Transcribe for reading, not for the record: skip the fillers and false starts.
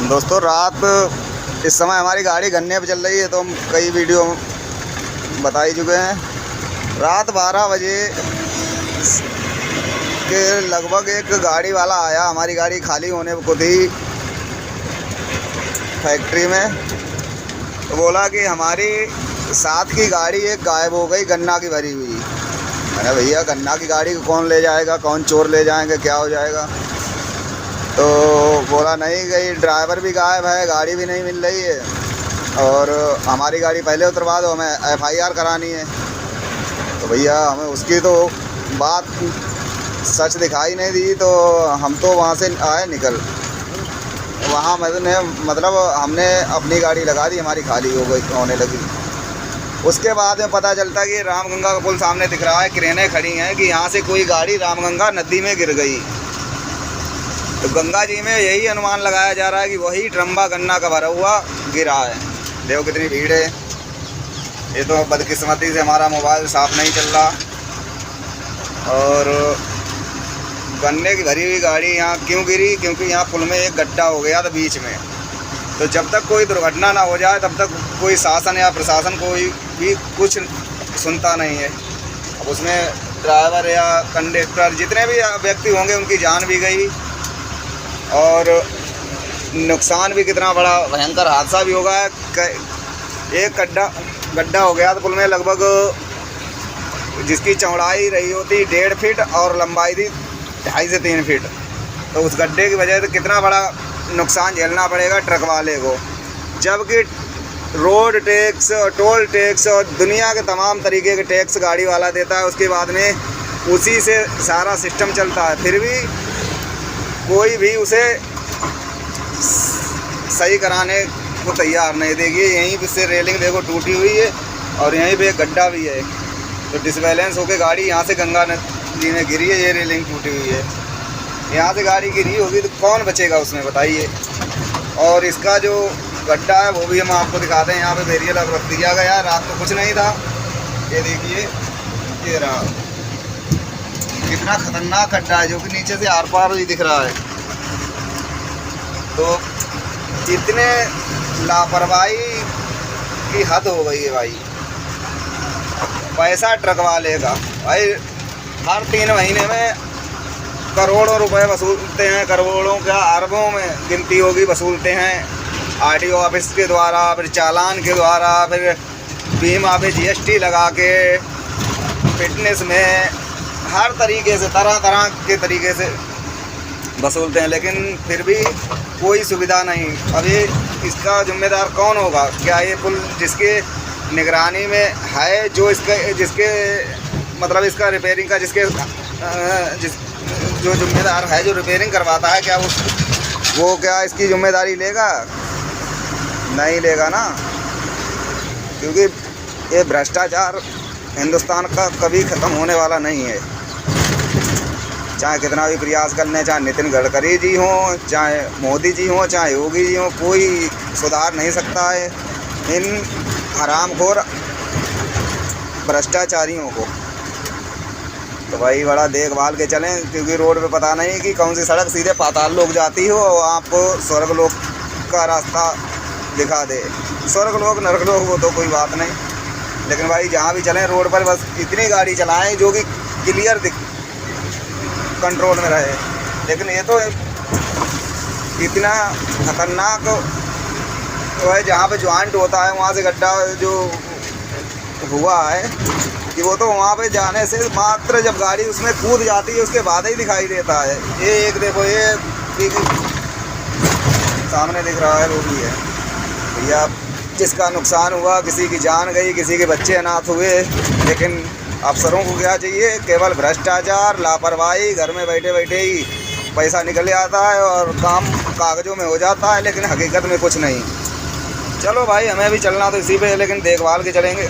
दोस्तों रात इस समय हमारी गाड़ी गन्ने पे चल रही है, तो हम कई वीडियो बता ही चुके हैं। रात 12 बजे के लगभग एक गाड़ी वाला आया, हमारी गाड़ी खाली होने को थी फैक्ट्री में, तो बोला कि हमारी साथ की गाड़ी एक गायब हो गई गन्ना की भरी हुई। अरे भैया, गन्ना की गाड़ी को कौन ले जाएगा, कौन चोर ले जाएंगे, क्या हो जाएगा? तो बोला नहीं गई, ड्राइवर भी गायब है, गाड़ी भी नहीं मिल रही है, और हमारी गाड़ी पहले उतरवा दो, हमें FIR करानी है। तो भैया हमें उसकी तो बात सच दिखाई नहीं दी, तो हम तो वहाँ से आए निकल। वहाँ मतलब हमने अपनी गाड़ी लगा दी, हमारी खाली हो गई होने लगी। उसके बाद में पता चलता कि रामगंगा का पुल सामने दिख रहा है, क्रेनें खड़ी हैं कि यहाँ से कोई गाड़ी रामगंगा नदी में गिर गई। तो गंगा जी में यही अनुमान लगाया जा रहा है कि वही ट्रम्बा गन्ना का भरा हुआ गिरा है। देखो कितनी भीड़ है। ये तो बदकिस्मती से हमारा मोबाइल साफ नहीं चल रहा। और गन्ने की भरी हुई गाड़ी यहाँ क्यों गिरी? क्योंकि यहाँ पुल में एक गड्ढा हो गया था बीच में। तो जब तक कोई दुर्घटना ना हो जाए तब तक कोई शासन या प्रशासन कोई भी कुछ सुनता नहीं है। अब उसमें ड्राइवर या कंडक्टर जितने भी व्यक्ति होंगे उनकी जान भी गई, और नुकसान भी कितना बड़ा भयंकर हादसा भी होगा। एक गड्ढा हो गया तो पुल में लगभग जिसकी चौड़ाई रही होती 1.5 फीट और लंबाई थी 2.5 से 3 फीट। तो उस गड्ढे की वजह से कितना बड़ा नुकसान झेलना पड़ेगा ट्रक वाले को, जबकि रोड टैक्स, टोल टैक्स और दुनिया के तमाम तरीके के टैक्स गाड़ी वाला देता है। उसके बाद में उसी से सारा सिस्टम चलता है, फिर भी कोई भी उसे सही कराने को तैयार नहीं देगी। यहीं से रेलिंग देखो टूटी हुई है और यहीं पे एक गड्ढा भी है। तो डिसबैलेंस होकर गाड़ी यहाँ से गंगा नदी में गिरी है, ये रेलिंग टूटी हुई है। यहाँ से गाड़ी गिरी होगी तो कौन बचेगा उसमें, बताइए। और इसका जो गड्ढा है वो भी हम आपको दिखाते हैं। यहाँ पे बैरियर रख दिया गया, रात को कुछ नहीं था। ये देखिए, ये रहा, कितना खतरनाक गड्ढा है, जो कि नीचे से आर पार भी दिख रहा है। तो इतने लापरवाही की हद हो गई है भाई। पैसा ट्रक वाले का भाई, हर 3 महीने में करोड़ों रुपए वसूलते हैं, करोड़ों क्या अरबों में गिनती होगी वसूलते हैं। RTO ऑफिस के द्वारा, फिर चालान के द्वारा, फिर बीमा पे GST लगा के, फिटनेस में, हर तरीके से तरह तरह के तरीके से वसूलते हैं, लेकिन फिर भी कोई सुविधा नहीं। अभी इसका जिम्मेदार कौन होगा? क्या ये पुल जिसके निगरानी में है, जो जिसके मतलब इसका रिपेयरिंग का जो जिम्मेदार है, जो रिपेयरिंग करवाता है, क्या वो क्या इसकी जिम्मेदारी लेगा? नहीं लेगा ना, क्योंकि ये भ्रष्टाचार हिंदुस्तान का कभी ख़त्म होने वाला नहीं है। चाहे कितना भी प्रयास कर लें, चाहे नितिन गडकरी जी हों, चाहे मोदी जी हों, चाहे योगी जी हों, कोई सुधार नहीं सकता है इन हरामखोर भ्रष्टाचारियों को। तो भाई बड़ा देखभाल के चलें, क्योंकि रोड पे पता नहीं कि कौन सी सड़क सीधे पाताल लोक जाती हो और आपको स्वर्ग लोक का रास्ता दिखा दे। स्वर्ग लोक नरक लोक वो तो कोई बात नहीं, लेकिन भाई जहाँ भी चलें रोड पर बस इतनी गाड़ी चलाएं जो कि क्लियर कंट्रोल में रहे। लेकिन ये तो इतना खतरनाक तो है, जहाँ पे ज्वाइंट होता है वहाँ से गड्ढा जो हुआ है कि वो तो वहाँ पे जाने से मात्र जब गाड़ी उसमें कूद जाती है उसके बाद ही दिखाई देता है। ये एक देखो, ये सामने दिख रहा है, वो भी है भैया। जिसका नुकसान हुआ, किसी की जान गई, किसी के बच्चे अनाथ हुए, लेकिन अफसरों को क्या चाहिए? केवल भ्रष्टाचार, लापरवाही, घर में बैठे बैठे ही पैसा निकल जाता है और काम कागज़ों में हो जाता है, लेकिन हकीकत में कुछ नहीं। चलो भाई, हमें भी चलना तो इसी पे है, लेकिन देखभाल के चलेंगे।